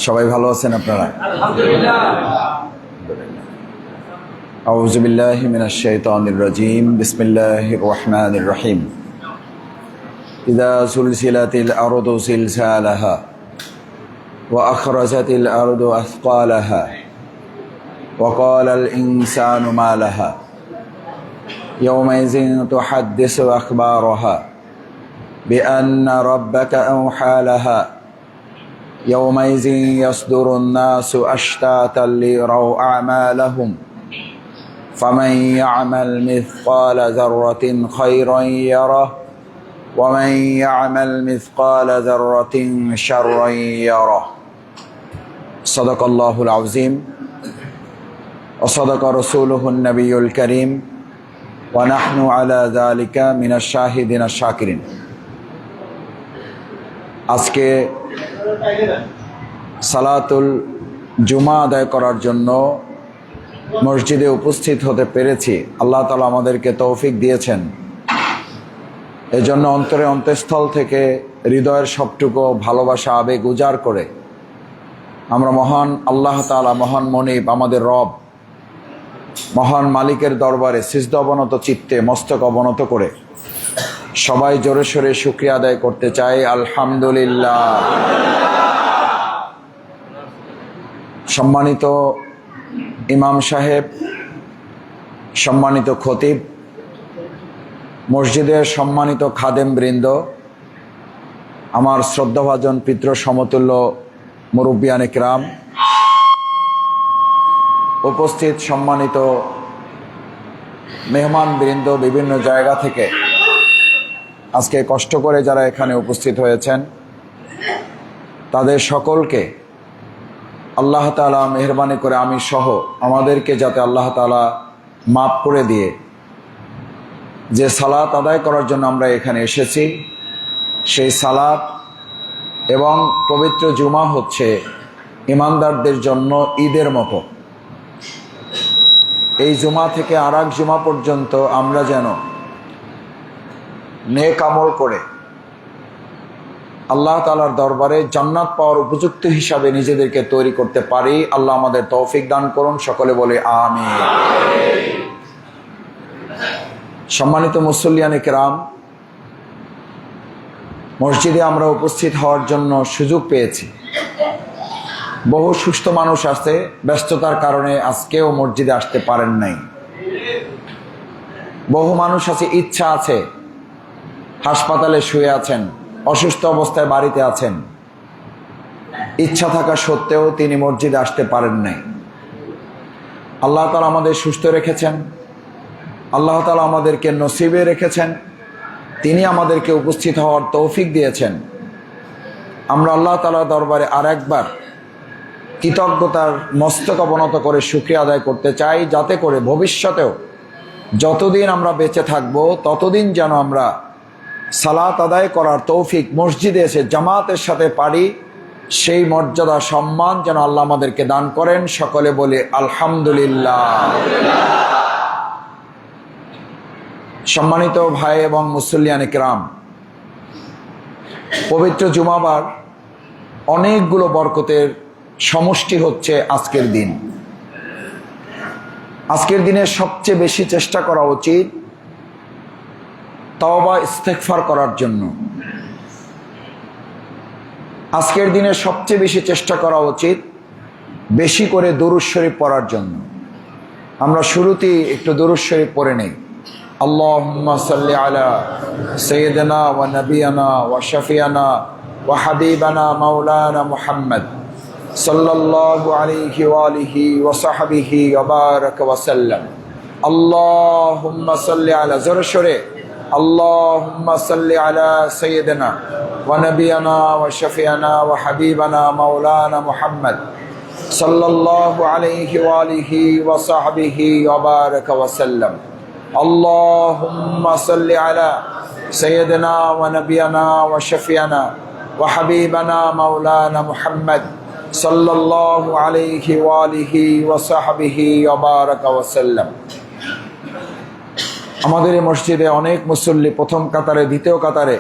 সবাই ভালো আছেন আপনারা? আলহামদুলিল্লাহ। আউযু বিল্লাহি মিনাশ শাইতানির রাজীম। বিসমিল্লাহির রহমানির রহিম। ইযা সুলসিলাতিল আরদু সিলসালাহা ওয়া আখরাজাতিল আরদু আথকালাহা ওয়া ক্বালাল ইনসানু মা লাহা ইয়াওমাইযিন তুহাদ্দিসু আখবারাহা বিআন্না রাব্বাকা আওহা লাহা يومئذ يصدر الناس أشتاتا ليروا أعمالهم فمن يعمل مثقال ذرة خيرا يره ومن يعمل مثقال ذرة شرا يره صدق الله العظيم وصدق رسوله النبي الكريم ونحن على ذلك من الشاهدين الشاكرين। আজকে সালাতুল জুমা আদায় করার জন্য মসজিদে উপস্থিত হতে পেরেছি। আল্লাহ তাআলা আমাদেরকে তৌফিক দিয়েছেন। এজন্য অন্তঃস্থল থেকে হৃদয়ের সবটুকু ভালোবাসা আবেগ উজাড় করে আমরা মহান আল্লাহ তাআলা, মহান মনিব, আমাদের রব, মহান মালিকের দরবারে সিজদা অবনত চিত্তে মস্তক অবনত করে সবাই জোরে সোরে শুকরিয়া আদায় করতে চাই। আলহামদুলিল্লাহ। সম্মানিত ইমাম সাহেব, সম্মানিত খতিব, মসজিদের সম্মানিত খাদেম বৃন্দ, আমার শ্রদ্ধাভাজন পিতৃ সমতুল্য মুরব্বিয়ান ইকরাম, উপস্থিত সম্মানিত মেহমান বৃন্দ, বিভিন্ন জায়গা থেকে আজকে কষ্ট করে যারা এখানে উপস্থিত হয়েছেন তাদের সকলকে আল্লাহ তাআলা মেহেরবানি করে আমি সহ আমাদেরকে যাতে আল্লাহ তাআলা মাফ করে দিয়ে যে সালাত আদায় করার জন্য আমরা এখানে এসেছি, সেই সালাত এবং পবিত্র জুমা হচ্ছে ইমানদারদের জন্য ঈদের মতো। এই জুমা থেকে আরেক জুমা পর্যন্ত আমরা যেন নেক আমল করে আল্লাহ তাআলার দরবারে জান্নাত পাওয়ার উপযুক্ত হিসাবে নিজেদেরকে তৈরি করতে পারি। আল্লাহ আমাদের তৌফিক দান করুন। সকলে বলে আমিন। সম্মানিত মুসল্লিয়ান কিরাম, মসজিদে আমরা উপস্থিত হওয়ার জন্য সুযোগ পেয়েছি। বহু সুস্থ মানুষ আছে, ব্যস্ততার কারণে আজকেও মসজিদে আসতে পারেন নাই। বহু মানুষ আছে, ইচ্ছা আছে, হাসপাতালে শুয়ে আছেন, অসুস্থ অবস্থায় বাড়িতে আছেন, ইচ্ছা থাকা সত্ত্বেও তিনি মসজিদে আসতে পারেন নাই। আল্লাহ তাআলা আমাদের সুস্থ রেখেছেন, আল্লাহ তাআলা আমাদেরকে নসিবে রেখেছেন, তিনি আমাদেরকে উপস্থিত হওয়ার তৌফিক দিয়েছেন। আমরা আল্লাহ তাআলার দরবারে আর একবার কৃতজ্ঞতার মস্তক অবনত করে শুকরিয়া আদায় করতে চাই, যাতে করে ভবিষ্যতেও যতদিন আমরা বেঁচে থাকবো ততদিন যেন আমরা সালাত আদায় করার তৌফিক মসজিদে এসে জামাতের সাথে পারি। সেই মর্যাদা সম্মান যেন আল্লাহ আমাদেরকে দান করেন। সকলে বলে আলহামদুলিল্লাহ। সম্মানিত ভাই এবং মুসল্লিয়ান কিরাম, পবিত্র জুমাবার অনেকগুলো বরকতের সমষ্টি হচ্ছে আজকের দিন। আজকের দিনে সবচেয়ে বেশি চেষ্টা করা উচিত তওবা ইস্তেগফার করার জন্য। আজকের দিনে সবচেয়ে বেশি চেষ্টা করা উচিত বেশি করে দুরূদ শরীফ পড়ার জন্য। আমরা শুরুতেই একটু দুরূদ শরীফ পড়ে নেই। আল্লাহুম্মা সাল্লি আলা সাইয়্যিদিনা ওয়া নাবিয়ানা ওয়া শাফিয়ানা ওয়া হাবিবানা মাওলানা মুহাম্মদ সাল্লাল্লাহু আলাইহি ওয়া আলিহি ওয়া সাহবিহি ওয়া বারাকা ওয়া সাল্লাম। আল্লাহুম্মা সাল্লি আলা, জোরে সোরে اللهم صل على سيدنا ونبينا وشفيعنا وحبيبنا مولانا محمد صلى الله عليه وآله وصحبه وبارك وسلم. اللهم صل على سيدنا ونبينا وشفيعنا وحبيبنا مولانا محمد صلى الله عليه وآله وصحبه وبارك وسلم. আমাদের এই মসজিদে অনেক মুসল্লি প্রথম কাতারে, দ্বিতীয় কাতারে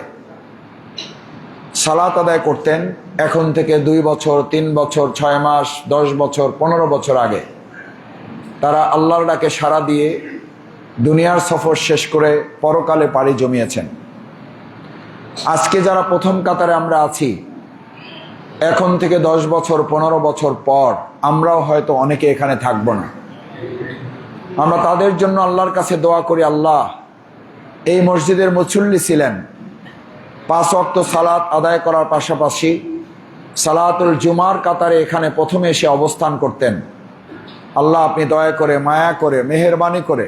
সালাত আদায় করতেন এখন থেকে 2 বছর 3 বছর 6 মাস 10 বছর 15 বছর আগে। তারা আল্লাহর ডাকে সাড়া দিয়ে দুনিয়ার সফর শেষ করে পরকালে পাড়ি জমিয়েছেন। আজকে যারা প্রথম কাতারে আমরা আছি, এখন থেকে 10 বছর 15 বছর পর আমরাও হয়তো অনেকে এখানে থাকবো না। আমরা তাদের জন্য আল্লাহর কাছে দোয়া করি, আল্লাহ এই মসজিদের মুসল্লি ছিলেন, 5 ওয়াক্ত সালাত আদায় করার পাশাপাশি সালাতুল জুমার কাতারে এখানে প্রথমে এসে অবস্থান করতেন। আল্লাহ আপনি দয়া করে, মায়া করে, মেহেরবানি করে,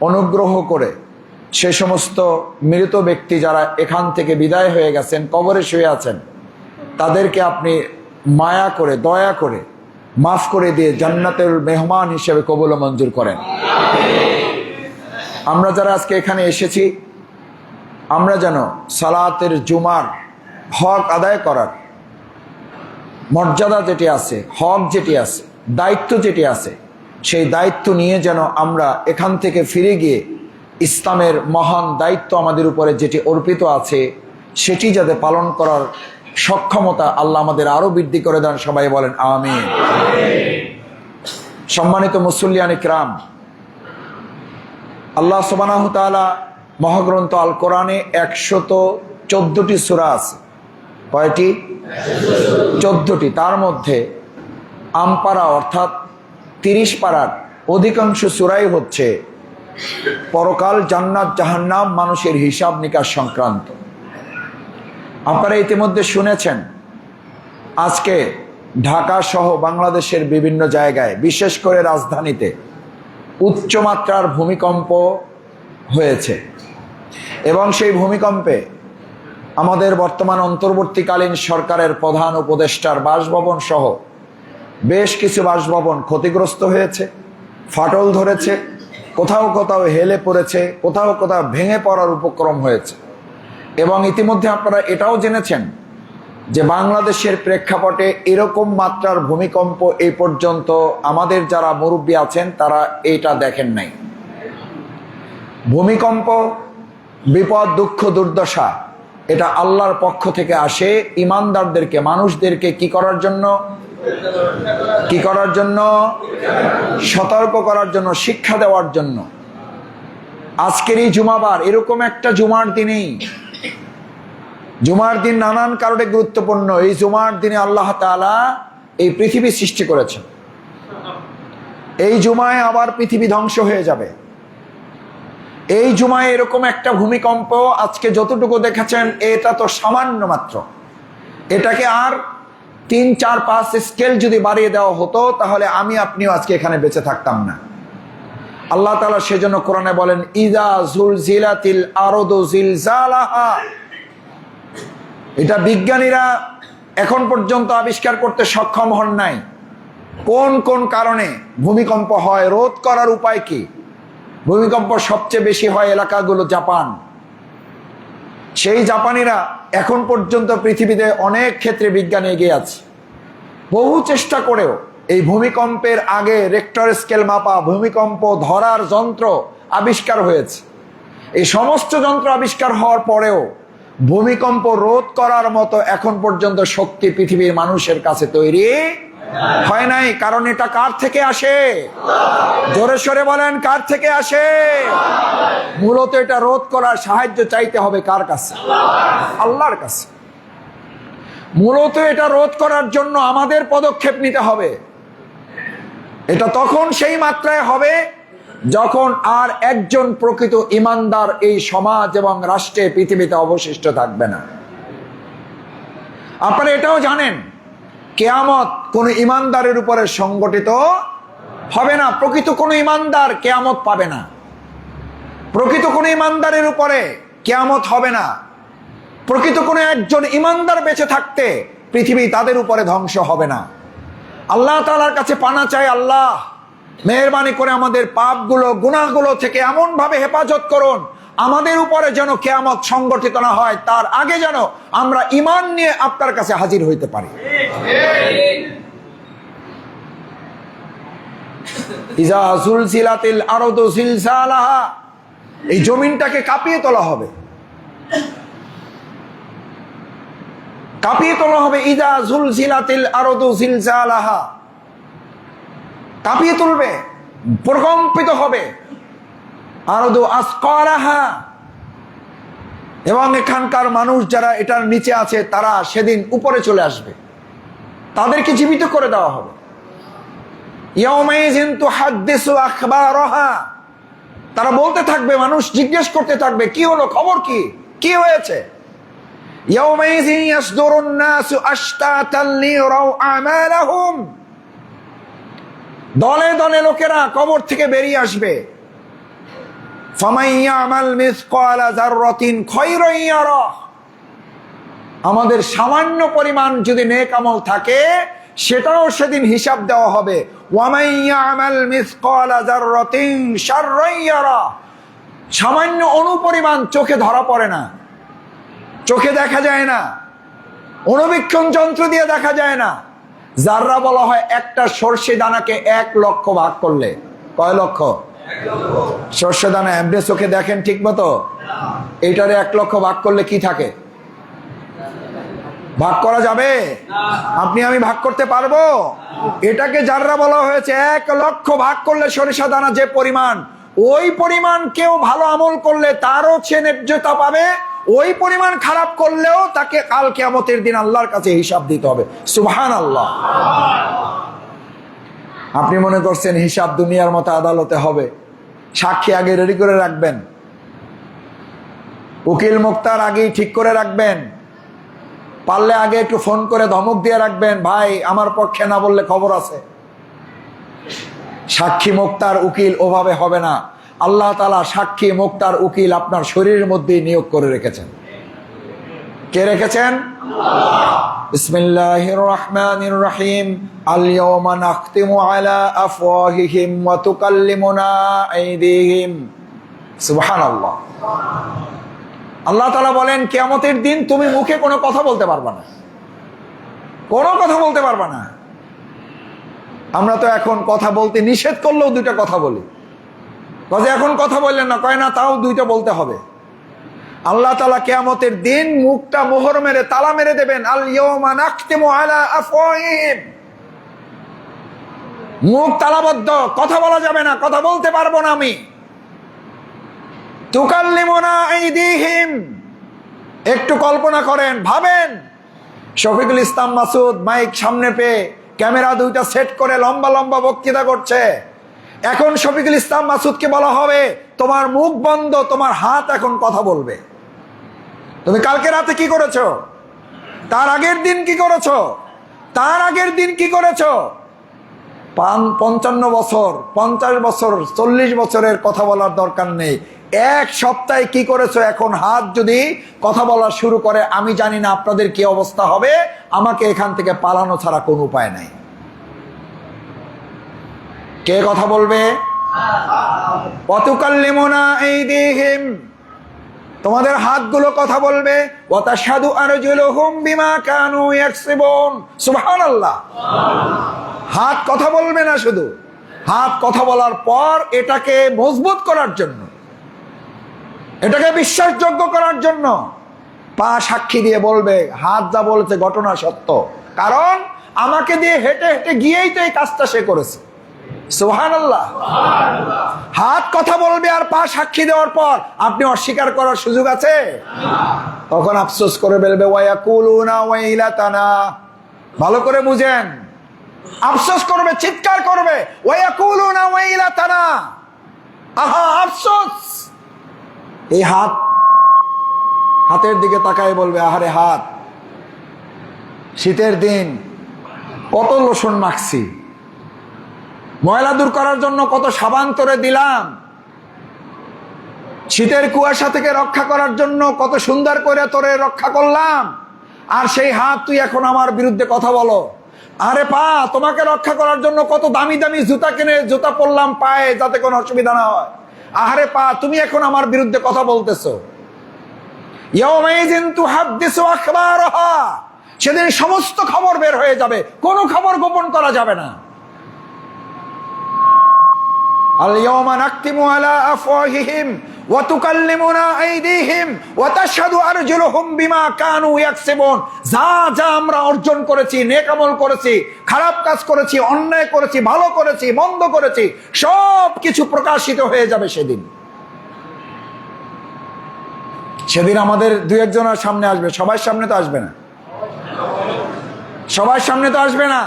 অনুগ্রহ করে সে সমস্ত মৃত ব্যক্তি যারা এখান থেকে বিদায় হয়ে গেছেন, কবরে শুয়ে আছেন, তাদেরকে আপনি মায়া করে, দয়া করে মাফ করে দিয়ে জান্নাতের মেহমান হিসেবে কবুল ও মঞ্জুর করেন। আমরা যারা আজকে এখানে এসেছি, আমরা যেন সালাতের জুমার হক আদায় করার মর্যাদা যেটি আছে, হক যেটি আছে, দায়িত্ব যেটি আছে, সেই দায়িত্ব নিয়ে যেন আমরা এখান থেকে ফিরে গিয়ে ইসলামের মহান দায়িত্ব আমাদের উপরে যেটি অর্পিত আছে সেটি যাতে পালন করার সক্ষমতা আল্লাহ আমাদের আরো বৃদ্ধি করে দেন। সবাই বলেন আমিন। সম্মানিত মুসল্লিয়ান ইকরাম, আল্লাহ সুবহানাহু ওয়া তাআলা মহাগ্রন্থ আল কোরআনে 114টি সূরা আছে। কয়টি? 14টি। তার মধ্যে আমপারা অর্থাৎ 30 পারার অধিকাংশ সূরাই হচ্ছে পরকাল, জান্নাত, জাহান্নাম, মানুষের হিসাব নিকাশ সংক্রান্ত। আপনারা ইতিমধ্যে শুনেছেন আজকে ঢাকা সহ বাংলাদেশের বিভিন্ন জায়গায়, বিশেষ করে রাজধানীতে উচ্চমাত্রার ভূমিকম্প হয়েছে এবং সেই ভূমিকম্পে আমাদের বর্তমান অন্তর্বর্তীকালীন সরকারের প্রধান উপদেষ্টার বাসভবন সহ বেশ কিছু বাসভবন ক্ষতিগ্রস্ত হয়েছে, ফাটল ধরেছে, কোথাও কোথাও হেলে পড়েছে, কোথাও কোথাও ভেঙে পড়ার উপক্রম হয়েছে। এবং ইতিমধ্যে আপনারা এটাও জেনেছেন যে বাংলাদেশের প্রেক্ষাপটে এরকম মাত্রার ভূমিকম্প এই পর্যন্ত আমাদের যারা মুরব্বী আছেন তারা এটা দেখেন নাই। ভূমিকম্প, বিপদ, দুঃখ, দুর্দশা এটা আল্লাহর পক্ষ থেকে আসে ইমানদারদেরকে, মানুষদেরকে কি করার জন্য? কি করার জন্য? সতর্ক করার জন্য, শিক্ষা দেওয়ার জন্য। আজকের এই জুমাবার এরকম একটা জুমার দিনেই, জুমার দিন নানান কারণে গুরুত্বপূর্ণ। এই জুমার দিনে আল্লাহ তাআলা এই পৃথিবী সৃষ্টি করেছেন। এই জুমায় আবার পৃথিবী ধ্বংস হয়ে যাবে। এই জুমায় এরকম একটা ভূমিকম্প আজকে যতটুকু দেখেছেন এটা তো সামান্য মাত্র। এটাকে আর 3, 4, 5 স্কেল যদি বাড়িয়ে দেওয়া হতো তাহলে আমি আপনিও আজকে এখানে বেঁচে থাকতাম না। আল্লাহ তাআলা সেজন্য কোরআনে বলেন, ইযা যুলজিলাতিল আরদু জিলজালাহা। এটা বিজ্ঞানীরা এখন পর্যন্ত আবিষ্কার করতে সক্ষম হন নাই। কোন কোন কারণে ভূমিকম্প হয়, রোধ করার উপায় কি? ভূমিকম্প সবচেয়ে বেশি হয় এলাকাগুলো জাপান। সেই জাপানিরা এখন পর্যন্ত পৃথিবীতে অনেক ক্ষেত্রে বিজ্ঞানে এগিয়ে আছে। বহু চেষ্টা করেও এই ভূমিকম্পের আগে রেক্টর স্কেল মাপা, ভূমিকম্প ধরার যন্ত্র আবিষ্কার হয়েছে। এই সমস্ত যন্ত্র আবিষ্কার হওয়ার পরেও ভূমিকম্প রোধ করার মতো এখন পর্যন্ত শক্তি পৃথিবীর মানুষের কাছে তৈরি হয় নাই। কারণ এটা কার থেকে আসে? জোরে সরে বলেন, কার থেকে আসে? মূলত এটা রোধ করার সাহায্য চাইতে হবে কার কাছে? আল্লাহর কাছে। মূলত এটা রোধ করার জন্য আমাদের পদক্ষেপ নিতে হবে। এটা তখন সেই মাত্রায় হবে যখন আর একজন প্রকৃত ইমানদার এই সমাজ এবং রাষ্ট্রে, পৃথিবীতে অবশিষ্ট থাকবে না। আপনারা এটাও জানেন কিয়ামত কোন ইমানদারের উপরে সংগঠিত হবে না। প্রকৃত কোন ইমানদার কিয়ামত পাবে না। প্রকৃত কোন ইমানদারের উপরে কিয়ামত হবে না। প্রকৃত কোন একজন ইমানদার বেঁচে থাকতে পৃথিবী তাদের উপরে ধ্বংস হবে না। আল্লাহ তাআলার কাছে পানা চাই, আল্লাহ মেহেরবানি করে আমাদের পাপগুলো, গুনাহগুলো থেকে এমন ভাবে হেফাজত করুন আমাদের উপরে যেন কিয়ামত সংগঠিত না হয়, তার আগে যেন আমরা ঈমান নিয়ে আপনার কাছে হাজির হইতে পারি। ইজা যুলজিলাতিল আরদু জিলজালাহা, এই জমিনটাকে কাঁপিয়ে তোলা হবে। কাঁপিয়ে তোলা হবে। ইদা জুলজিলাতিল আরদু জিলজালাহা, কাঁপিয়ে তুলবে, প্রকম্পিত হবে। আরদু আসকালাহা, এবং এখানকার মানুষ যারা এটার নিচে আছে তারা সেদিন উপরে চলে আসবে, তাদেরকে জীবিত করে দেওয়া হবে। ইয়াউমাইযিন তুহাদ্দিসু আখবারাহা, তারা বলতে থাকবে, মানুষ জিজ্ঞেস করতে থাকবে কি হলো, খবর কি, কি হয়েছে। ইয়াউমাইযিন ইয়াসদুরুন নাসু আশতাতান লিরাউ আমালাহুম, দলে দলে লোকেরা কবর থেকে বেরিয়ে আসবে। ফামান ইয়ামাল মিসকালা যাররাতিন খায়রান ইয়ারাহ, আমাদের সামান্য পরিমাণ যদি নেক আমল থাকে সেটাও সেদিন হিসাব দেওয়া হবে। ওয়ামান ইয়ামাল মিসকালা যাররাতিন শাররান ইয়ারাহ, সামান্য অনুপরিমাণ চোখে ধরা পড়ে না, চোখে দেখা যায় না, অনুবীক্ষণ যন্ত্র দিয়ে দেখা যায় না। যাররা বলা হয় একটা সর্ষে দানাকে 1 লক্ষ ভাগ করলে, কয় লক্ষ? সর্ষে দানা এমনি চোখে দেখেন ঠিক মতো? এইটারে 1 লক্ষ ভাগ করলে কি থাকে? ভাগ করা যাবে? আপনি আমি ভাগ করতে পারবো? এটাকে যাররা বলা হয়েছে 1 লক্ষ ভাগ করলে সরিষা দানা যে পরিমাণ, ওই পরিমাণ কেউ ভালো আমল করলে তারও সে ন্যায্যতা পাবে, ওই পরিমাণ খারাপ করলেও তাকে কাল কিয়ামতের দিন আল্লাহর কাছে হিসাব দিতে হবে। সুবহানাল্লাহ। আপনি মনে করছেন হিসাব দুনিয়ার মতো আদালতে হবে? সাক্ষী আগে রেডি করে রাখবেন, উকিল মুক্তার আগেই ঠিক করে রাখবেন, পারলে আগে একটু ফোন করে ধমক দিয়ে রাখবেন, ভাই আমার পক্ষে না বললে খবর আছে। সাক্ষী মুক্তার উকিল ওভাবে হবে না। আল্লাহ তাআলা সাক্ষী মুক্তার উকিল আপনার শরীরের মধ্যেই নিয়োগ করে রেখেছেন। কে রেখেছেন? বিসমিল্লাহির রহমানির রহিম। আল ইয়াওমা নাখতিমু আলা আফওয়াহিহিম ওয়া তুকাল্লিমুনা আইদিহিম। সুবহানাল্লাহ। আল্লাহ তাআলা বলেন কিয়ামতের দিন তুমি মুখে কোনো কথা বলতে পারবে না, কোনো কথা বলতে পারবে না। আমরা তো এখন কথা বলতে নিষেধ করলেও 2টা কথা বলি, কাজে এখন কথা বললেন না, কয় না তাও 2টা বলতে হবে। আল্লাহ তাআলা কিয়ামতের দিন মুখটা মোহর মেরে তালা মেরে দেবেন। আল ইয়াওমা নাখতিমু আলা আফওয়াহিহিম, মুখ তালাবদ্ধ, কথা বলা যাবে না, কথা বলতে পারবো না আমি। তুকাল্লিমুনা আইদিহিম, একটু কল্পনা করেন, ভাবেন শফিকুল ইসলাম মাসুদ মাইক সামনে পেয়ে ক্যামেরা 2টা সেট করে লম্বা লম্বা বক্তৃতা করছে। এখন শফিকুল ইসলাম মাসুদকে বলা হবে তোমার মুখ বন্ধ, তোমার হাত এখন কথা বলবে। তুমি কালকে রাতে কি করেছো, তার আগের দিন কি করেছো, তার আগের দিন কি করেছো, 55 বছর 50 বছর 40 বছরের কথা বলার দরকার নেই, 1 সপ্তাহে কি করেছো। এখন হাত যদি কথা বলা শুরু করে, আমি জানি না আপনাদের কি অবস্থা হবে। আমাকে এখান থেকে পালানো ছাড়া কোনো উপায় নাই। কে কথা বলবে? ওয়া তুকাল্লিমুনা আইদিহিম, তোমাদের হাতগুলো কথা বলবে। ওয়া তাশহাদু আরজুলুহুম বিমা কানু ইয়াকসিবুন। সুবহানাল্লাহ। হাত কথা বলবে না, শুধু হাত কথা বলার পর এটাকে মজবুত করার জন্য, এটাকে বিশ্বাসযোগ্য করার জন্য পা সাক্ষী দিয়ে বলবে হাত যা বলেছে ঘটনা সত্য, কারণ আমাকে দিয়ে হেঁটে হেঁটে গিয়েই তো এই কাজটা সে করেছে। সুবহানাল্লাহ। হাত কথা বলবে আর পা সাক্ষী দেওয়ার পর আপনি অস্বীকার করার সুযোগ আছে? তখন আফসোস করে বলবে ওয়ায়াকুলুনা ওয়াইলাতানা। ভালো করে বুঝেন, আফসোস করবে, চিৎকার করবে, ওয়ায়াকুলুনা ওয়াইলাতানা, আহা আফসোস। এই হাত, হাতের দিকে তাকায় বলবে আহারে হাত, শীতের দিন কত লোশন মাখছি, ময়লা দূর করার জন্য কত সাবান তোরে দিলাম, শীতের কুয়াশা থেকে রক্ষা করার জন্য কত সুন্দর করে তোরে রক্ষা করলাম, আর সেই হাত তুই এখন আমার বিরুদ্ধে কথা বলো। আরে পা, তোমাকে রক্ষা করার জন্য কত দামি দামি জুতা কিনে জুতা পরলাম পায়ে যাতে কোনো অসুবিধা না হয়, আহারে পা তুমি এখন আমার বিরুদ্ধে কথা বলতেছো। ইয়াউমাইযিন তুহাদ্দিসু আখবারাহা, সেদিন সমস্ত খবর বের হয়ে যাবে, কোনো খবর গোপন করা যাবে না। আল ইয়াওমা নাখতিমু আলা আফওয়াহিহিম ওয়া তুকাল্লিমুনা আইদিহিম ওয়া তাশহাদু আরজুলুহুম বিমা কানু ইয়াকসিবুন। যা যা আমরা অর্জন করেছি, নেক আমল করেছি, খারাপ কাজ করেছি, অন্যায় করেছি, ভালো করেছি, মন্দ করেছি, সব কিছু প্রকাশিত হয়ে যাবে সেদিন। সেদিন আমাদের দুই একজনের সামনে আসবে, সবার সামনে তো আসবে না, সবার সামনে তো আসবে না।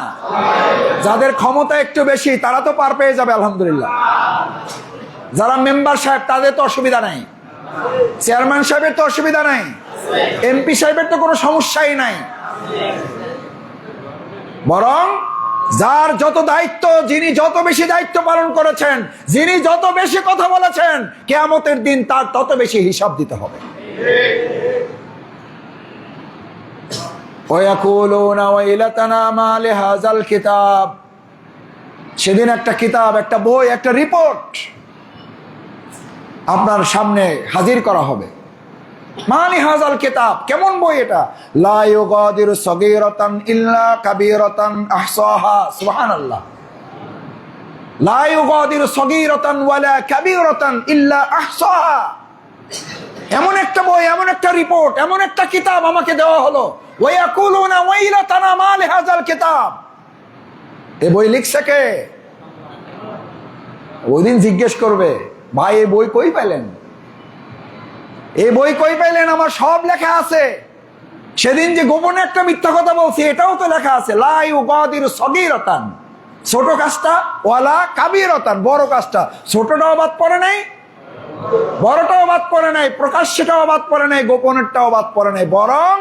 যাদের ক্ষমতা একটু বেশি তারা তো পার পেয়ে যাবে আলহামদুলিল্লাহ। যারা মেম্বার সাহেব তাদের তো অসুবিধা নাই, চেয়ারম্যান সাহেবের তো অসুবিধা নাই, এমপি সাহেবের তো কোনো সমস্যাই নাই। বরং যার যত দায়িত্ব, যিনি যত বেশি দায়িত্ব পালন করেছেন, যিনি যত বেশি কথা বলেছেন, কিয়ামতের দিন তার তত বেশি হিসাব দিতে হবে। সেদিন একটা কিতাব, একটা বই, একটা রিপোর্ট আপনার সামনে হাজির করা হবে। মালি হাজাল কিতাব, কেমন বই এটা? লা ইউগাদিরু সগীরাতান ইল্লা কাবীরাতান আহসাহা। সুবহানাল্লাহ। লা ইউগাদিরু সগীরাতান ওয়ালা কাবীরাতান ইল্লা আহসাহা। এমন একটা বই, এমন একটা রিপোর্ট, এমন একটা কিতাব আমাকে দেওয়া হলো। ওয়া ইয়াকুলুনা ওয়াইলাতানা মালি হাজাল কিতাব। এই বই লিখছে কে? ওই দিন জিজ্ঞেস করবে, ভাই এই বই কই পেলেন? এই বই কই পেলেন? আমার সব লেখা আছে। সেদিন যে গোপনে একটা মিথ্যা কথা বলছি এটাও তো লেখা আছে। লা ইউগাদিরু সগীরাতান, ছোট কাজটা, ওয়ালা কাবীরাতান, বড় কাজটা। ছোটটাও বাদ পড়ে নাই, বড়টাও বাদ পড়ে নাই, প্রকাশ্যটাও বাদ পড়ে নাই, গোপনেরটাও বাদ পড়ে নাই। বরং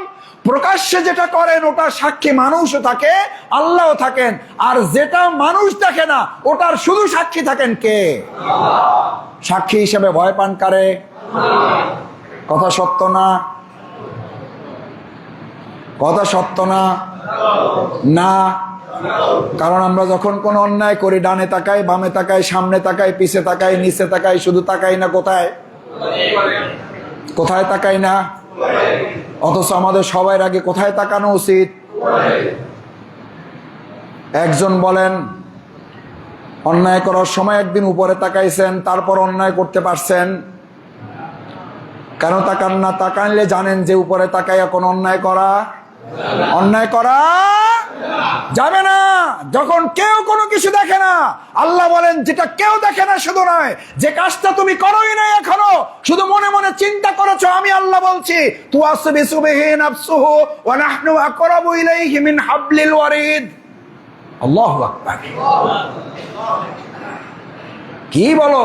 প্রকাশ্যে যেটা করেন ওটা সাক্ষী মানুষও থাকে, আল্লাহও থাকেন। আর যেটা মানুষ দেখে না ওটার শুধু সাক্ষী থাকেন কে? সাক্ষী হিসেবে ভয় পান কারে? কথা সত্য না? কথা সত্য না? না। কারণ আমরা যখন কোন অন্যায় করি, ডানে তাকাই, বামে তাকাই, সামনে তাকাই, পিছে তাকাই, নিচে তাকাই, শুধু তাকাই না কোথায়? কোথায় তাকাই না? অথচ আমাদের সবার আগে কোথায় তাকানো উচিত? একজন বলেন অন্যায় করার সময় একদিন উপরে তাকাইছেন, তারপর অন্যায় করতে পারছেন, কেন তাকান না? তাকাইলে জানেন যে উপরে তাকাইয়া কোন অন্যায় করা যাবে না। যখন কেউ কোনো কিছু দেখে না, আল্লাহ বলেন যেটা কেউ দেখে না শুধু নয়, যে কাজটা তুমি করোই না এখনো, শুধু মনে মনে চিন্তা করেছো, আমি আল্লাহ বলছি তুয়াসবিসু বিহি নাফসুহু ওয়া নাহনু আকরাবু ইলাইহি মিন হাবলিল ওয়ারিদ। আল্লাহু আকবার। কি বলো?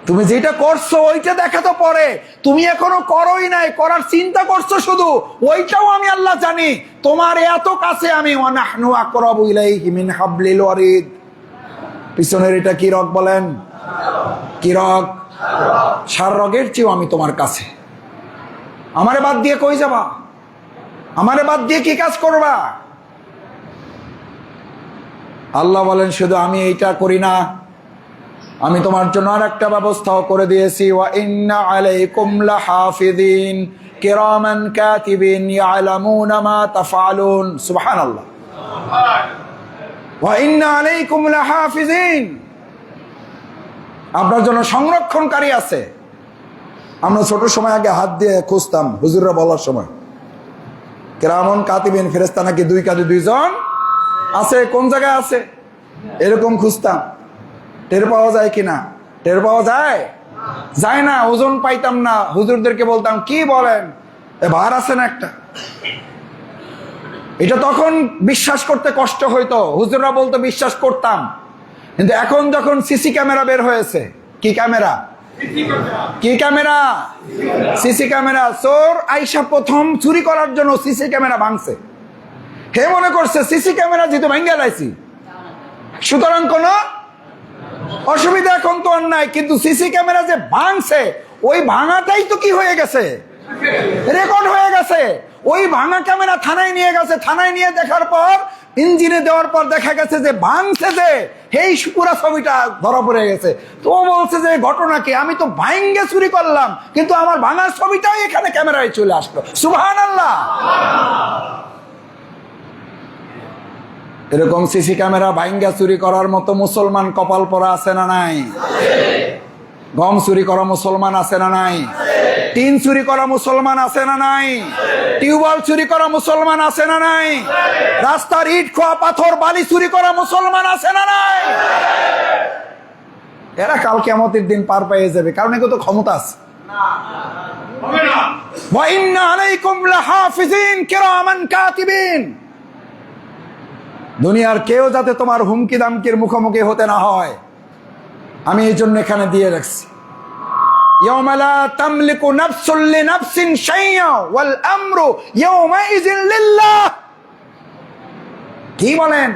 তুমি যেটা করছো ওইটা দেখা তো পরে, তুমি এখনো করোই নাই, করার চিন্তা করছো শুধু, ওইটাও আমি আল্লাহ জানি। তোমার এত কাছে আমি, ওয়া নাহনু আকরাবু ইলাইহি মিন হাবলিল ওয়ারিদ। পিছনের এটা কি রগ বলেন? কি রগ? সার রগের চেয়েও আমি তোমার কাছে। আমারে বাদ দিয়ে কই যাবা? আমারে বাদ দিয়ে কি কাজ করবা? আল্লাহ বলেন শুধু আমি এইটা করি না, আমি তোমার জন্য আর একটা ব্যবস্থাও করে দিয়েছি। ওয়া ইন্না আলাইকুম লাহাফিজিন কিরামান কাতিবিন ইয়ালামুনা মা তাফআলুন। সুবহানাল্লাহ। ওয়া ইন্না আলাইকুম লাহাফিজিন, আপনার জন্য সংরক্ষণকারী আছে। আমরা ছোট সময় আগে হাত দিয়ে খুঁজতাম হুজুররা বলার সময়, কিরামান কাতিবিন, ফেরেশতা নাকি দুই কাঁধে দুইজন আছে, কোন জায়গায় আছে এরকম খুঁজতাম। টের পাওয়া যায় কিনা? টের পাওয়া যায়? যায় না। ওজন পাইতাম না, হুজুরদেরকে বলতাম কি বলেন, ভার আছে না একটা। এটা তখন বিশ্বাস করতে কষ্ট হইতো, হুজুররা বলতো বিশ্বাস করতাম। কিন্তু এখন যখন সিসি ক্যামেরা বের হয়েছে, কি ক্যামেরা? কি ক্যামেরা? CC camera. চোর আইসা প্রথম চুরি করার জন্য সিসি ক্যামেরা ভাঙছে। হে মনে করছে সিসি ক্যামেরা যেহেতু ভাঙ্গা লাইছি সুতরাং কোনো অসুবিধা এখন তো আর নাই। কিন্তু সিসি ক্যামেরা যে ভাঙছে, ওই ভাঙাটাই তো কি হয়ে গেছে? রেকর্ড হয়ে গেছে। ওই ভাঙা ক্যামেরা থানায় নিয়ে গেছে, থানায় নিয়ে দেখার পর, ইঞ্জিনে দেওয়ার পর দেখা গেছে যে ভাঙছে, যে এই পুরা ছবিটা ধরা পড়ে গেছে। তো বলছে যে ঘটনা কি, আমি তো ভাঙ্গে চুরি করলাম কিন্তু আমার ভাঙার ছবিটাই এখানে ক্যামেরায় চলে আসলো। সুবহানাল্লাহ। এরকম সিসি ক্যামেরা ভাঙ্গা চুরি করার মতো মুসলমান কপাল পরা আছে না নাই? গম চুরি করা মুসলমান আছে না নাই? টিন চুরি করা মুসলমান আছে না নাই? টিউবওয়েল চুরি করা মুসলমান আছে না নাই? রাস্তার ইট খোয়া পাথর বালি চুরি করা মুসলমান আছে না নাই? এরা কাল কিয়ামতের দিন পার পেয়ে যাবে, কারণ এগুলো তো ক্ষমতা আছে। ওয়া ইন্না আলাইকুম লাহাফিজিন কিরামান কাতিবিন। দুনিয়ার কেউ যাতে তোমার হুমকি দামকির মুখোমুখি হতে না হয়, আমি এই জন্য এখানে দিয়ে রাখছি। ইয়াওমা লা তামলিকু নাফসুন লিনাফসিন শাইআ ওয়াল আমরু ইয়াওমাইযিন লিল্লাহ। কি বলেন?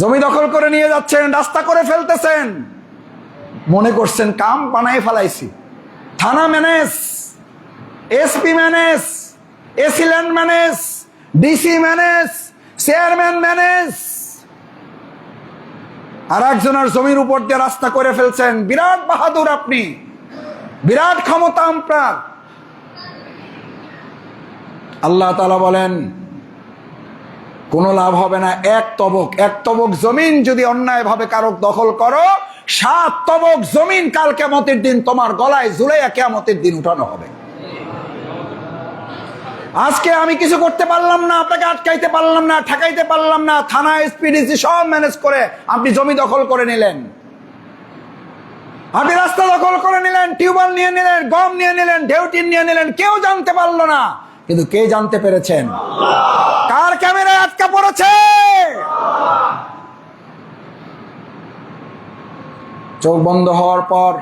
জমি দখল করে নিয়ে যাচ্ছেন, রাস্তা করে ফেলতেছেন, মনে করছেন কাম বানায় ফেলাইছি। থানা manage, SP manage, AC land manage, DC manage, chairman manage, আর একজনের জমির উপর দিয়ে রাস্তা করে ফেলছেন। বিরাট বাহাদুর আপনি, বিরাট ক্ষমতা আপনার। আল্লাহ তাআলা বলেন কোনো লাভ হবে না। এক তবক জমিন যদি অন্যায় ভাবে কারক দখল করো, 7 তবক জমিন কাল কিয়ামতের দিন তোমার গলায় ঝুলাইয়া কিয়ামতের দিন উঠানো হবে। আজকে আমি কিছু করতে পারলাম না, আপনাকে আটকাইতে পারলাম না, ঠেকাইতে পারলাম না, থানা এসপিডিসি সব ম্যানেজ করে আপনি জমি দখল করে নিলেন, আপনি রাস্তা দখল করে নিলেন, টিউবওয়েল নিয়ে নিলেন, গম নিয়ে নিলেন, ঢেউটিন নিয়ে নিলেন, কেউ জানতে পারলো না। কিন্তু কে জানতে পেরেছেন? কার ক্যামেরায় আটকা পড়েছে? চোখ বন্ধ হওয়ার পর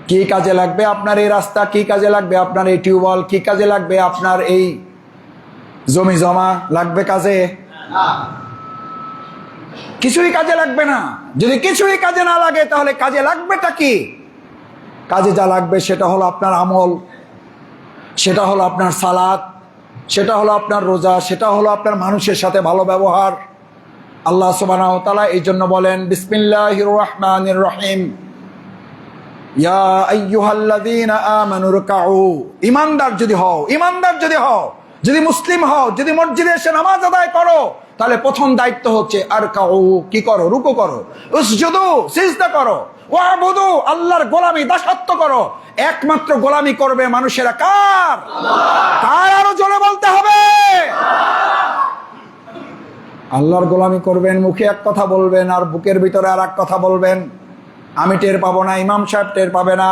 কি কাজে লাগবে আপনার এই রাস্তা, কি কাজে লাগবে আপনার এই টিউবওয়েল, কি কাজে লাগবে আপনার এই জমি জমা? লাগবে কাজে? কিছুই কাজে লাগবে না। যদি কিছুই কাজে না লাগে তাহলে কাজে লাগবেটা কি? কাজে যা লাগবে সেটা হলো আপনার আমল, সেটা হলো আপনার সালাত, সেটা হলো আপনার রোজা, সেটা হলো আপনার মানুষের সাথে ভালো ব্যবহার। আল্লাহ সুবহানাহু ওয়া তাআলা এই জন্য বলেন বিসমিল্লাহির রহমানির রহিম, ইয়া আইয়ুহাল্লাযীনা আমানু রুকউ। ঈমানদার যদি হও, যদি মুসলিম হও, যদি মসজিদে এসে নামাজ আদায় করো, তাহলে প্রথম দায়িত্ব হচ্ছে আরকাউ, কি করো? রুকু করো। উসজুদু, সিজদা করো। ওয়াবুদু, আল্লাহর গোলামি, দাসত্ব করো। একমাত্র গোলামি করবে মানুষেরা কার? কার? আরো জোরে বলতে হবে। আল্লাহর গোলামি করবেন, মুখে এক কথা বলবেন আর বুকের ভিতরে আর এক কথা বলবেন। আমি টের পাবো না, ইমাম সাহেব টের পাবে না,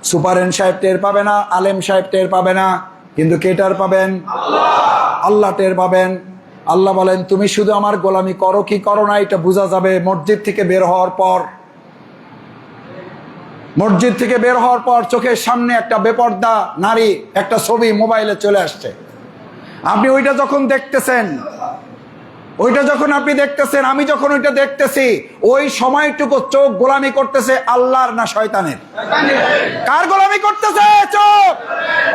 সুপারেন্ট সাহেব টের পাবে না, আলেম সাহেব টের পাবে না, কিন্তু কে টের পাবেন? আল্লাহ টের পাবেন। আল্লাহ বলেন তুমি শুধু আমার গোলামি করো কি করো না এটা বোঝা যাবে মসজিদ থেকে বের হওয়ার পর। মসজিদ থেকে বের হওয়ার পর চোখের সামনে একটা বেপর্দা নারী একটা ছবি মোবাইলে চলে আসছে, আপনি ওইটা যখন দেখতেছেন, আমি যখন ওইটা দেখতেছি, ওই সময়টুকু চোখ গোলামি করতেছে আল্লাহর না শয়তানের? কার গোলামি করতেছে? চোখ।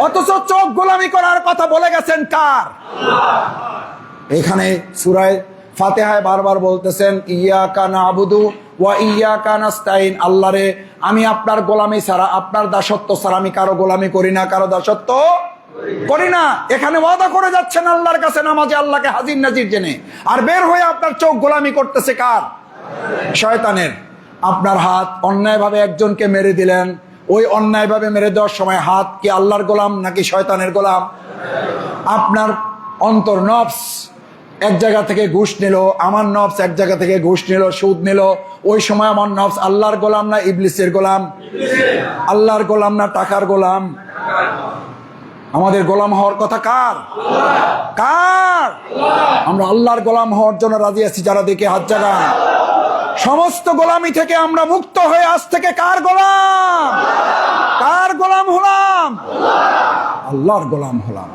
অথচ চোখ গোলামি করার কথা বলে গেছেন কার? এখানে সূরা ফাতিহায় বারবার বলতেছেন ইয়াকা নাবুদু ওয়া ইয়াকা নাস্তাইন। আল্লাহ রে, আমি আপনার গোলামি ছাড়া, আপনার দাসত্ব ছাড়া আমি কারো গোলামি করি না, কারো দাসত্ব করি না। এখানে ওয়াদা করে যাচ্ছেন আল্লাহর কাছে নামাজে আল্লাহকে হাজির নাজির জেনে, আর বের হয়ে আপনার চোখ গোলামি করতেছে কার? শয়তানের। আপনার হাত অন্যায়ভাবে একজনকে মেরে দিলেন, ওই অন্যায়ভাবে মেরে দেওয়ার সময় হাত কি আল্লাহর গোলাম নাকি শয়তানের গোলাম? আপনার অন্তর নফস এক জায়গা থেকে ঘুষ নিল, আমার নফস এক জায়গা থেকে ঘুষ নিল, সুদ নিল, ওই সময় আমার নফস আল্লাহর গোলাম না ইবলিসের গোলাম? আল্লাহর গোলাম না টাকার গোলাম? আমাদের গোলাম হওয়ার কথা কার? কার? আমরা আল্লাহর গোলাম হওয়ার জন্য রাজি আছি। যারা দেখে হাত জাগান। সমস্ত গোলামি থেকে আমরা মুক্ত হয়ে আজ থেকে কার গোলাম? কার গোলাম হলাম? আল্লাহর গোলাম হলাম।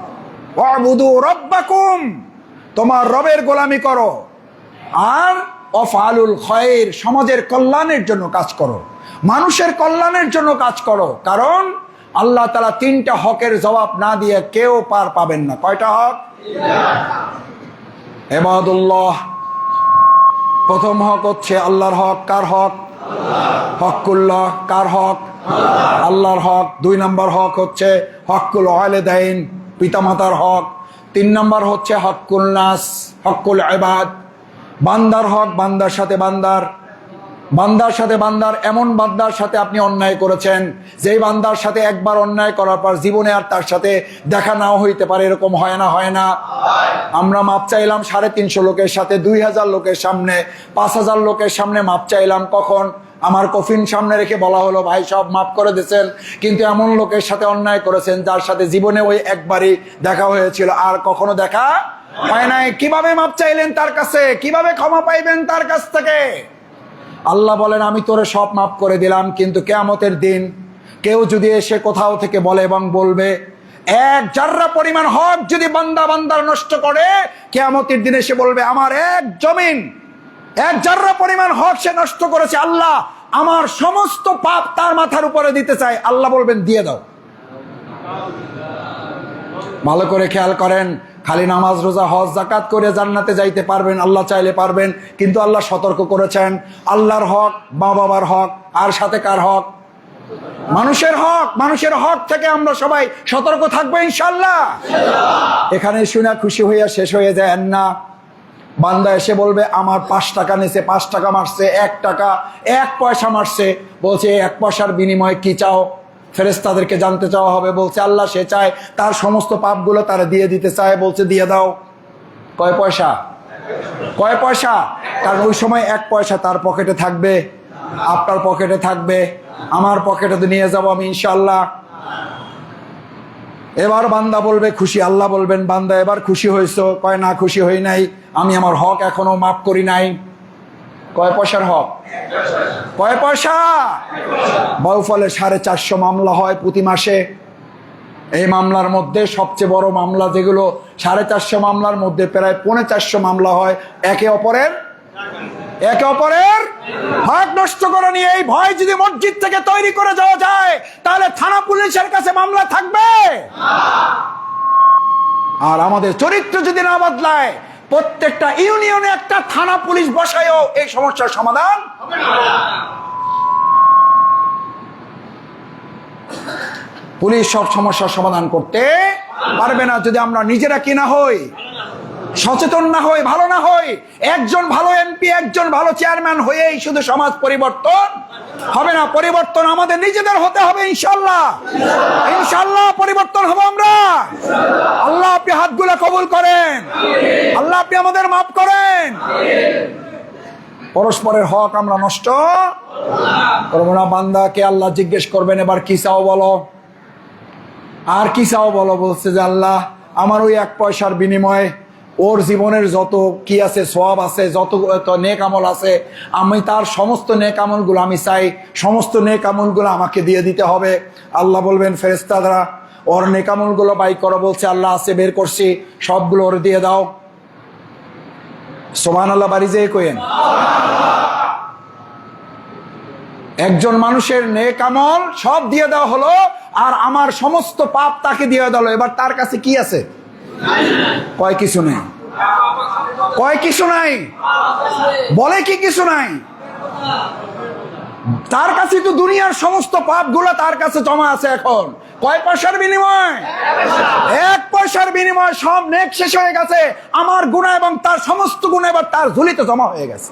ওয়াবুদু রাব্বাকুম, তোমার রবের গোলামি করো। আর অফআলুল খায়র, সমাজের কল্যাণের জন্য কাজ করো, মানুষের কল্যাণের জন্য কাজ করো। কারণ আল্লাহ তাআলা 3টা হকের জবাব না দিয়ে কেউ পার পাবেন না। কয়টা হক? ইবাদুল্লাহ, প্রথম হক হচ্ছে আল্লাহর হক। কার হক? হকুল্লাহ। কার হক? আল্লাহর হক। 2 নম্বর হক হচ্ছে হকুল ওয়ালিদাইন, পিতামাতার হক। 3 নম্বর হচ্ছে হকুল নাস, হকুল ইবাদ, বান্দার হক, বান্দার সাথে বান্দার, বান্দার সাথে এমন বান্দার সাথে আপনি অন্যায় করেছেন যেই বান্দার সাথে একবার অন্যায় করার পর জীবনে আর তার সাথে দেখা নাও হইতে পারে, এরকম হয় না? আমরা মাপ চাইলাম 350 লোকের সাথে, 2000 লোকের সামনে, 5000 লোকের সামনে মাপ চাইলাম। কখন? আমার কফিন সামনে রেখে বলা হলো ভাই সব মাফ করে দিয়েছেন, কিন্তু এমন লোকের সাথে অন্যায় করেছেন যার সাথে জীবনে ওই একবারই দেখা হয়েছিল, আর কখনো দেখা হয় নাই। কিভাবে মাপ চাইলেন তার কাছে? কিভাবে ক্ষমা পাইবেন তার কাছ থেকে? আল্লাহ বলেন আমি তোরে সব মাফ করে দিলাম, কিন্তু কিয়ামতের দিন কেউ যদি এসে কোথাও থেকে বলে এবং বলবে এক জাররা পরিমাণ হক যদি বান্দার নষ্ট করে, কিয়ামতের দিনে সে বলবে আমার এক জমিন, এক জাররা পরিমাণ হক সে নষ্ট করেছে, আল্লাহ আমার সমস্ত পাপ তার মাথার উপরে দিতে চাই। আল্লাহ বলবেন দিয়ে দাও। ভালো করে খেয়াল করেন, খালি নামাজ রোজা হজ জাকাত করে জান্নাতে যাইতে পারবেন, আল্লাহ চাইলে পারবেন, কিন্তু আল্লাহ সতর্ক করেছেন আল্লাহর হক, মা বাবার হক, আর সাথে কার হক? মানুষের হক। মানুষের হক থেকে আমরা সবাই সতর্ক থাকবো ইনশাআল্লাহ। এখানে শুনে খুশি হইয়া শেষ হয়ে যায় না। বান্দা এসে বলবে আমার 5 টাকা নিছে, 5 টাকা মারছে, 1 টাকা 1 পয়সা মারছে, বলছে 1 পয়সার বিনিময়ে কি চাও? ফেরেশতাদেরকে জানতে চাওয়া হবে, বলছে আল্লাহ সে চায় তার সমস্ত পাপগুলো তারা দিয়ে দিতে চায়, বলছে দিয়ে দাও। কয় পয়সা? কয় পয়সা? কারণ ওই সময় 1 পয়সা তার পকেটে থাকবে, আপনার পকেটে থাকবে, আমার পকেটে তো নিয়ে যাবো আমি ইনশাআল্লাহ। এবার বান্দা বলবে খুশি, আল্লাহ বলবেন বান্দা এবার খুশি হয়েছো? কয় না খুশি হই নাই, আমি আমার হক এখনো মাফ করি নাই। কয় পয়সার হক? কয় পয়সা? বাউফলে 450 মামলা হয় প্রতি মাসে। এই মামলার মধ্যে সবচেয়ে বড় মামলা যেগুলো 450 মামলার মধ্যে প্রায় 450 মামলা হয় একে অপরের হক নষ্ট করে নিয়ে। এই ভয় যদি মসজিদ থেকে তৈরি করে যাওয়া যায় তাহলে থানা পুলিশের কাছে মামলা থাকবে। আর আমাদের চরিত্র যদি না বদলায়, প্রত্যেকটা ইউনিয়নে একটা থানা পুলিশ বসায়ও এই সমস্যার সমাধান হবে না। পুলিশ সব সমস্যার সমাধান করতে পারবে না যদি আমরা নিজেরা কি না হই, সচেতন না হই, ভালো না হই। একজন ভালো এমপি, একজন ভালো চেয়ারম্যান হয়েই শুধু সমাজ পরিবর্তন হবে না, পরিবর্তন আমাদের নিজেদের হতে হবে ইনশাআল্লাহ। ইনশাআল্লাহ পরিবর্তন হবো আমরা। আল্লাহ আপনি হাতগুলো কবুল করেন, আল্লাহ আপনি আমাদের মাফ করেন। পরস্পরের হক আমরা নষ্ট করবো না। বান্দাকে আল্লাহ জিজ্ঞেস করবেন এবার কি চাও বলো, আর কি চাও বলো। বলছে যে আল্লাহ আমার ওই 1 পয়সার বিনিময়ে ওর জীবনের যত কি আছে, সওয়াব আছে, যত নেক আমল আছে, আমি তার সমস্ত নেক আমলগুলো আমি চাই, সমস্ত নেক আমলগুলো আমাকে দিয়ে দিতে হবে। আল্লাহ বলবেন ফেরেশতারা ওর নেক আমলগুলো বাই করো। বলছে আল্লাহ আছে, বের করছি, সবগুলো ওর দিয়ে দাও। সুবহানাল্লাহ বাড়ি যেয়ে কইেন। একজন মানুষের নেক আমল সব দিয়ে দেওয়া হলো, আর আমার সমস্ত পাপ তাকে দিয়ে দেওয়া হলো। এবার তার কাছে কি আছে? কয় কিছু নেই। কয় কিছু নাই? বলে কি কিছু নাই? তার কাছে তো দুনিয়ার সমস্ত পাপগুলো তার কাছে জমা আছে। এখন কয় পয়সার বিনিময়? 1 পয়সার বিনিময় সব নেক শেষ হয়ে গেছে। আমার গুনাহ এবং তার সমস্ত গুনাহ এবার তার ঝুলিতে জমা হয়ে গেছে।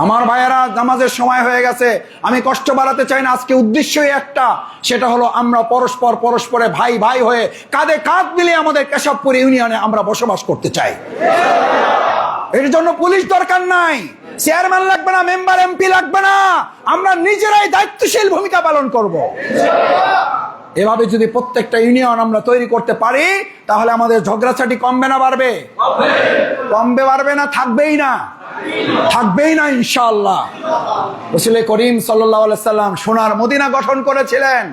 আমার ভাইয়েরা, নামাজের সময় হয়ে গেছে। আমি কষ্ট বাড়াতে চাই না। আজকে উদ্দেশ্যই একটা, সেটা হলো আমরা পরস্পরে ভাই ভাই হয়ে কাঁধে কাঁধ মিলিয়ে আমাদের কেশবপুর ইউনিয়নে আমরা বসবাস করতে চাই। এর জন্য পুলিশ দরকার নাই, চেয়ারম্যান লাগবে না, মেম্বার এমপি লাগবে না। আমরা নিজেরাই দায়িত্বশীল ভূমিকা পালন করব। এভাবে যদি প্রত্যেকটা ইউনিয়ন আমরা তৈরি করতে পারি তাহলে আমাদের ঝগড়াঝাটি কমবে না বাড়বে? কমবে, বাড়বে না? থাকবেই না, থাকবেই না ইনশাআল্লাহ। রাসূল করিম সাল্লাল্লাহু আলাইহি সাল্লাম সোনার মদিনা গঠন করেছিলেন।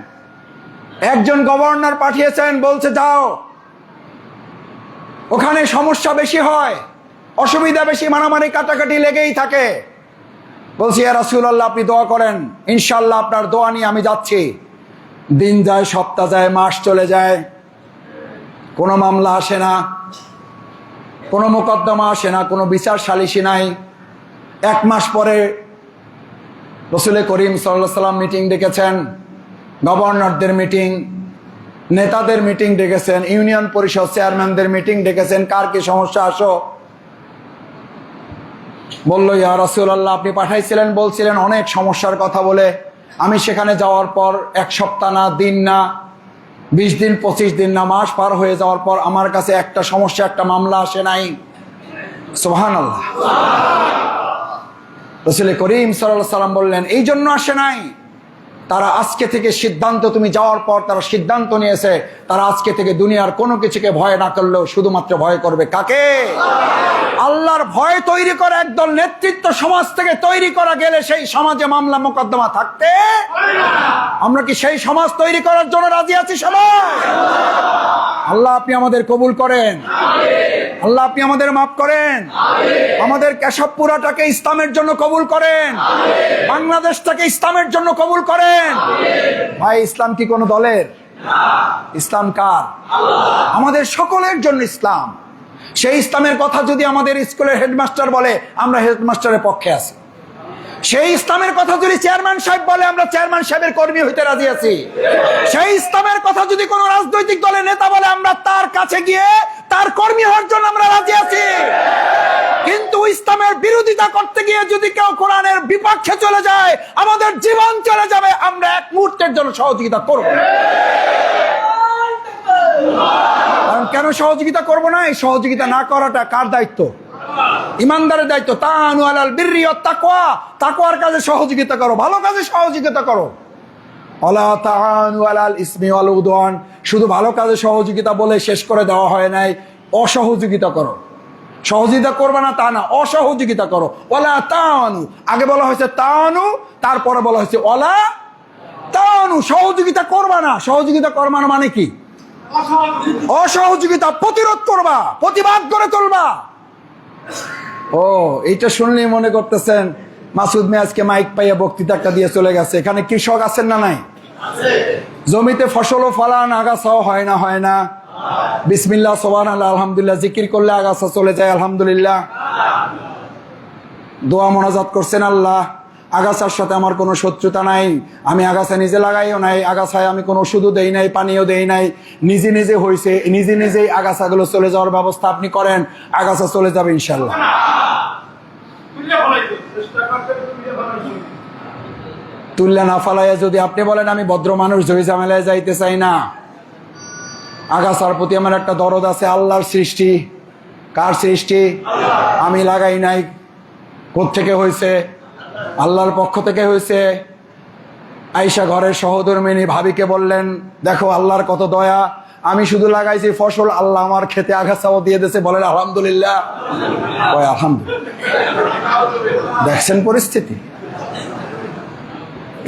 একজন গভর্নর পাঠিয়েছেন, বলছে যাও, ওখানে সমস্যা বেশি হয়, অসুবিধা বেশি, মারামারি কাটাকাটি লেগেই থাকে। বলছি ইয়া রাসূলুল্লাহ আপনি দোয়া করেন, ইনশাআল্লাহ আপনার দোয়া নিয়ে আমি যাচ্ছি। দিন যায়, সপ্তাহ যায়, মাস চলে যায়, কোনো মামলা আসে না, কোনো মোকদ্দমা আসে না, কোনো বিচার সালিসি নাই। 1 মাস পরে রাসূল করিম সাল্লাল্লাহু আলাইহি সাল্লাম মিটিং ডেকেছেন, গভর্নরদের মিটিং, নেতাদের মিটিং ডেকেছেন, ইউনিয়ন পরিষদ চেয়ারম্যানদের মিটিং ডেকেছেন। কার কি সমস্যা আসো? বলল, ইয়া রাসূলুল্লাহ, আপনি পাঠাইছিলেন, বলছিলেন অনেক সমস্যার কথা বলে। আমি সেখানে যাওয়ার পর 1 সপ্তাহ না, দিন না, 20 দিন, 25 দিন না, মাস পার হয়ে যাওয়ার পর আমার কাছে একটা সমস্যা, একটা মামলা আসে নাই। সুবহানাল্লাহ। রাসূল করিম সাল্লাল্লাহু আলাইহি সাল্লাম বললেন, এই জন্য আসে নাই, তারা আজকে থেকে সিদ্ধান্ত, তুমি যাওয়ার পর তারা সিদ্ধান্ত নিয়েছে, তারা আজকে থেকে দুনিয়ার কোনো কিছুকে ভয় না করলেও শুধুমাত্র ভয় করবে কাকে? আল্লাহর ভয় তৈরি করে একদল নেতৃত্ব সমাজ থেকে তৈরি করা গেলে সেই সমাজে মামলা মোকদ্দমা থাকতে, আমরা কি সেই সমাজ তৈরি করার জন্য রাজি আছি সবাই? আল্লাহ আপনি আমাদের কবুল করেন, আল্লাহ আপনি আমাদের মাফ করেন, আমাদের কেশবপুরাটাকে ইসলামের জন্য কবুল করেন, বাংলাদেশটাকে ইসলামের জন্য কবুল করেন। ভাই, ইসলাম কি কোনো দলের? ইসলাম কার? আমাদের সকলের জন্য ইসলাম। সেই ইসলামের কথা যদি আমাদের স্কুলের হেডমাস্টার বলে, আমরা হেডমাস্টারের পক্ষে আছি। সেই ইসলামের কথা যদি চেয়ারম্যান সাহেব বলে, আমরা চেয়ারম্যান সাহেবের কর্মী হইতে রাজি আছি। সেই ইসলামের কথা যদি কোনো রাজনৈতিক দলের নেতা বলে, আমরা তার কাছে গিয়ে তার কর্মী হওয়ার জন্য আমরা রাজি আছি। কিন্তু ইসলামের বিরোধিতা করতে গিয়ে যদি কেউ কোরআনের বিপক্ষে চলে যায়, আমাদের জীবন চলে যাবে, আমরা এক মুহূর্তের জন্য সহযোগিতা করব না। কারণ কেন সহযোগিতা করব না? এই সহযোগিতা না করাটা কার দায়িত্ব? ইমানদারের দায়িত্ব। তাআনু আলাল বিররি ওয়াত তাকওয়া, তাকওয়ার কাজে সহযোগিতা করো, ভালো কাজে সহযোগিতা করো। ওয়ালা তাআনু আলাল ইসমি ওয়াল উদওয়ান, শুধু ভালো কাজে সহযোগিতা বলে শেষ করে দেওয়া হয় নাই, অসহযোগিতা করো। সহযোগিতা করবে না তা না, অসহযোগিতা করো। ওয়ালা তাআনু, আগে বলা হয়েছে তাআনু, তারপরে বলা হয়েছে ওয়ালা তাআনু, সহযোগিতা করবা না। সহযোগিতা করবা না মানে কি? অসহযোগিতা প্রতিরোধ করবা, প্রতিবাদ করে তুলবা। ও, এইটা শুনলেই মনে করতেছেন মাসুদ মিয়া আজকে মাইক পাইয়া বক্তৃতা একটা দিয়ে চলে গেছে। এখানে কৃষক আছেন না নাই? জমিতে ফসলও ফলান, আগাছাও হয় না? হয় না? বিসমিল্লাহ, সুবহানাল্লাহ, আলহামদুলিল্লাহ জিকির করলে আগাছা চলে যায়, আলহামদুলিল্লাহ। দোয়া মোনাজাত করছেন, আল্লাহ আগাছার সাথে আমার কোনো শত্রুতা নাই, আমি আগাছা নিজে লাগাইও নাই, আগাছায় আমি কোনো ওষুধও দেই নাই, পানিও দেই নাই, নিজে নিজে হয়েছে, নিজে নিজেই আগাছাগুলো চলে যাওয়ার ব্যবস্থা আপনি করেন, আগাছা চলে যাবে ইনশাল্লাহ। তুল্লা না ফালাইয়া যদি আপনি বলেন আমি ভদ্র মানুষ, জয়ী ঝামেলায় যাইতে চাই না, আগাছার প্রতি আমার একটা দরদ আছে। আল্লাহর সৃষ্টি। কার সৃষ্টি? আমি লাগাই নাই। কোত্থেকে হয়েছে? আল্লাহর পক্ষ থেকে হয়েছে। আয়েশা ঘরের সহধর্মিনী ভাবিকে বললেন, দেখো আল্লাহর কত দয়া, আমি শুধু লাগাইছি ফসল, আল্লাহ আমার খেতে আগাছাও দিয়ে দিয়েছে, বলেন আলহামদুলিল্লাহ। ওই আলহামদুলিল্লাহ। দেখছেন পরিস্থিতি?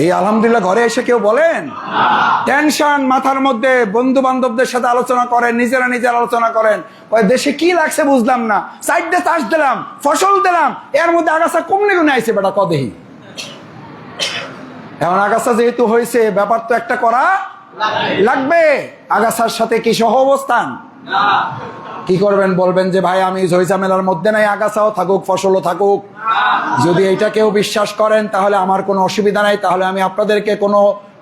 এই আলহামদুলিল্লাহ ঘরে এসে কেউ বলেন? টেনশন মাথার মধ্যে, বন্ধু বান্ধবদের সাথে আলোচনা করেন, নিজেরা নিজের আলোচনা করেন, ওই দেশে কি লাগছে বুঝলাম না, সাইডে চাষ দিলাম, ফসল দিলাম, এর মধ্যে আগাছা কমনে গুনে আইছে বেটা কদেহি। এখন আগাছা যেহেতু হয়েছে, ব্যাপার তো একটা করা লাগবে। আগাছার সাথে কি সহ অবস্থান? কি করবেন? বলবেন যে ভাই আমি ঝইঝামেলার মধ্যে নাই, আগাছাও থাকুক ফসলও থাকুক। যদি এইটা কেউ বিশ্বাস করেন তাহলে আমার কোনো অসুবিধা নাই, তাহলে আমি আপনাদেরকে কোনো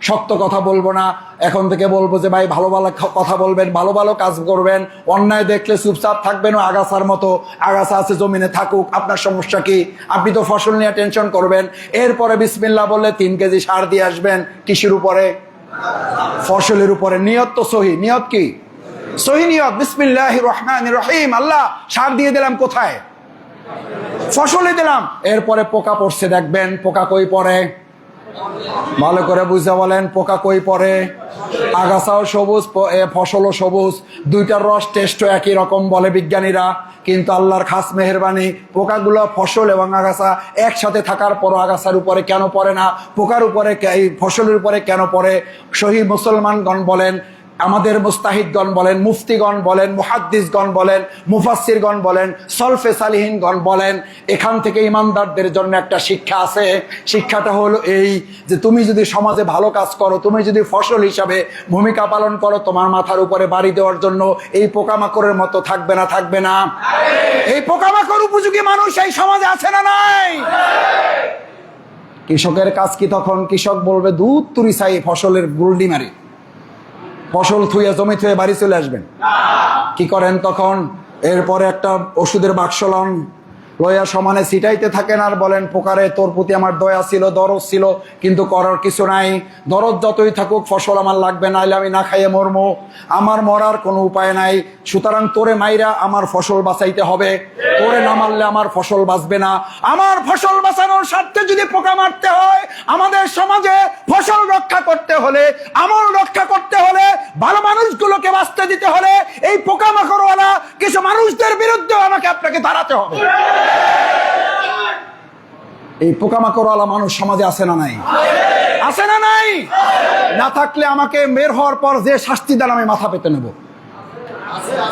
শক্ত কথা বলবো না। এখন থেকে বলবো যে ভাই ভালো ভালো কথা বলবেন, ভালো ভালো কাজ করবেন, অন্যায় দেখলে চুপচাপ থাকবেন। ও আগাছার মতো আগাছা আছে জমিনে থাকুক, আপনার সমস্যা কি? আপনি তো ফসল নিয়ে টেনশন করবেন। এরপরে বিসমিল্লাহ বললে 3 কেজি সার দিয়ে আসবেন। কিসের উপরে? ফসলের উপরে। নিয়ত তো সহি। নিয়ত কি? সহি নিয়ত। বিসমিল্লাহির রহমানির রহিম। আল্লাহ সার দিয়ে দিলাম কোথায়? ফসলে দিলাম। এরপরে পোকা পড়ছে দেখবেন। পোকা কই পড়ে? ভালো করে বুঝে বলেন, পোকা কই পড়ে? আগাছাও সবুজ, ফসলও সবুজ, দুইটার রস টেস্টও একই রকম বলে বিজ্ঞানীরা। কিন্তু আল্লাহর খাস মেহেরবানি, পোকাগুলো ফসল এবং আগাছা একসাথে থাকার পরও আগাছার উপরে কেন পড়ে না, পোকার উপরে, এই ফসলের উপরে কেন পড়ে? সহি মুসলমানগণ বলেন, আমাদের মুস্তাহিদগণ বলেন, মুফতিগণ বলেন, মুহাদ্দিসগণ বলেন, মুফাসসিরগণ বলেন, সলফে সালিহিনগণ বলেন, এখান থেকে ইমানদারদের জন্য একটা শিক্ষা আছে। শিক্ষাটা হলো এই যে তুমি যদি সমাজে ভালো কাজ করো, তুমি যদি ফসল হিসাবে ভূমিকা পালন করো, তোমার মাথার উপরে বাড়ি দেওয়ার জন্য এই পোকামাকড়ের মতো থাকবে না? থাকবে না? এই পোকামাকড় উপযোগী মানুষ এই সমাজে আছে না নাই? কৃষকের কাজ কি তখন? কৃষক বলবে দুধ তুরি চাই, ফসলের গুলডি মারি, ফসল থুয়ে জমি থুয়ে বাড়ি চলে আসবেন। কি করেন তখন? এরপরে একটা ওষুধের বাক্স লন, লয়া সমানে ছিটাইতে থাকেন আর বলেন, পোকারে তোর প্রতি আমার দয়া ছিল, দরদ ছিল, কিন্তু করার কিছু নাই। দরদ যতই থাকুক ফসল আমার লাগবে, নাইলে আমি না খাইয়ে মরমো, আমার মরার কোনো উপায় নাই। সুতরাং তোরে মাইরা আমার ফসল বাঁচাইতে হবে, তোরে না মারলে আমার ফসল বাঁচবে না। আমার ফসল বাঁচানোর স্বার্থে যদি পোকা মারতে হয়, আমাদের সমাজে ফসল রক্ষা করতে হলে, আমল রক্ষা করতে হলে, ভালো মানুষগুলোকে বাঁচতে দিতে হলে, এই পোকামাকড়ওয়ালা কিছু মানুষদের বিরুদ্ধে আমাকে আপনাকে দাঁড়াতে হবে। এই পোকামাকড়ওয়ালা মানুষ সমাজে আছে না নাই? আছে না নাই? না থাকলে আমাকে বের হওয়ার পর যে শাস্তি দেন আমি মাথা পেতে নেব।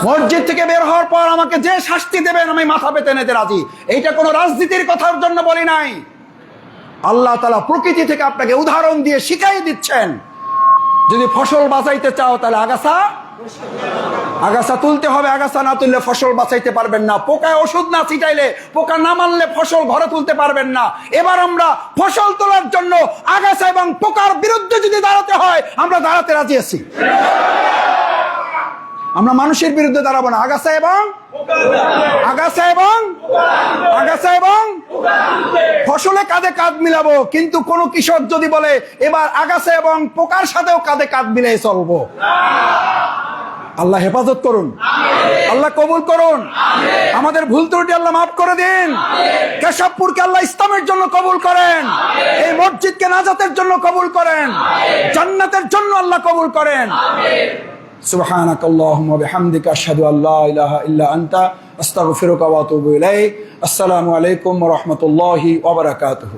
মসজিদ থেকে বের হওয়ার পর আমাকে যে শাস্তি দেবেন আমি মাথা পেতে নিতে রাজি। এইটা কোনো রাজনীতির কথার জন্য বলি নাই। আল্লাহ তাআলা প্রকৃতি থেকে আপনাকে উদাহরণ দিয়ে শিখাই দিচ্ছেন, যদি ফসল বাঁচাইতে চাও তাহলে আগাছা তুলতে হবে, আগাছা না তুললে ফসল বাঁচাইতে পারবেন না। পোকায় ওষুধ না ছিটাইলে, পোকা না মারলে ফসল ঘরে তুলতে পারবেন না। এবার আমরা ফসল তোলার জন্য আগাছা এবং পোকার বিরুদ্ধে যদি দাঁড়াতে হয়, আমরা দাঁড়াতে রাজি আছি। আমরা মানুষের বিরুদ্ধে দাঁড়াবো না, আগাছা এবং ফসলে কাঁধে কাঁধ মিলাবো। কিন্তু কোন কৃষক যদি বলে এবার আগাছা এবং পোকার সাথেও কাঁধে কাঁধ মিলিয়ে চলবো, আল্লাহ হেফাজত করুন, আল্লাহ কবুল করুন, আমাদের ভুল ত্রুটি আল্লাহ মাফ করে দিন। কেশবপুরকে আল্লাহ ইসলামের জন্য কবুল করেন, এই মসজিদকে নাজাতের জন্য কবুল করেন, জান্নাতের জন্য আল্লাহ কবুল করেন। সুবহানাক আল্লাহুম্মা ওয়া বিহামদিকা আশহাদু আল্লা ইলাহা ইল্লা আনতা আস্তাগফিরুকা ওয়া আতুবু ইলাইক। আসসালামু আলাইকুম ওয়া রাহমাতুল্লাহি ওয়া বারাকাতুহু।